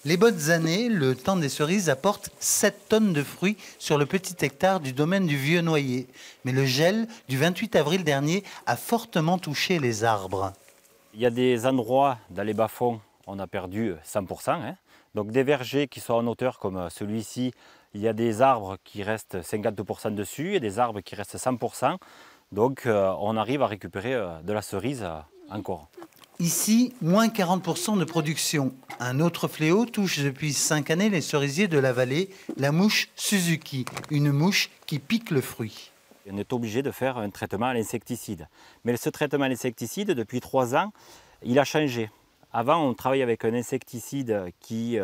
Les bonnes années, le temps des cerises apporte 7 tonnes de fruits sur le petit hectare du domaine du Vieux-Noyer. Mais le gel du 28 avril dernier a fortement touché les arbres. Il y a des endroits dans les bas-fonds, on a perdu 100%. Donc des vergers qui sont en hauteur comme celui-ci, il y a des arbres qui restent 50% dessus et des arbres qui restent 100%. Donc on arrive à récupérer de la cerise encore. Ici, moins 40% de production. Un autre fléau touche depuis 5 années les cerisiers de la vallée, la mouche Suzuki, une mouche qui pique le fruit. On est obligé de faire un traitement à l'insecticide. Mais ce traitement à l'insecticide, depuis 3 ans, il a changé. Avant, on travaillait avec un insecticide qui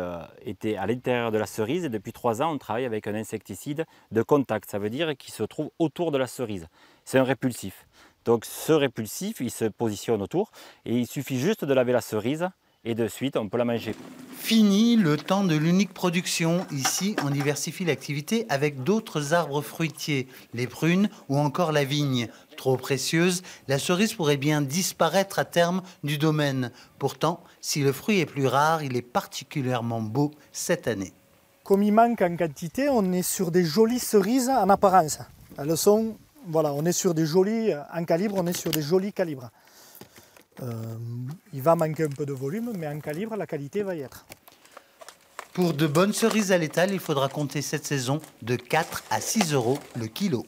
était à l'intérieur de la cerise et depuis 3 ans, on travaille avec un insecticide de contact. Ça veut dire qu'il se trouve autour de la cerise. C'est un répulsif. Donc ce répulsif, il se positionne autour et il suffit juste de laver la cerise et de suite, on peut la manger. Fini le temps de l'unique production. Ici, on diversifie l'activité avec d'autres arbres fruitiers, les prunes ou encore la vigne. Trop précieuse, la cerise pourrait bien disparaître à terme du domaine. Pourtant, si le fruit est plus rare, il est particulièrement beau cette année. Comme il manque en quantité, on est sur des jolies cerises en apparence. Elles sont, voilà, on est sur des jolis, en calibre, on est sur des jolis calibres. Il va manquer un peu de volume, mais en calibre, la qualité va y être. Pour de bonnes cerises à l'étal, il faudra compter cette saison de 4 à 6 € le kilo.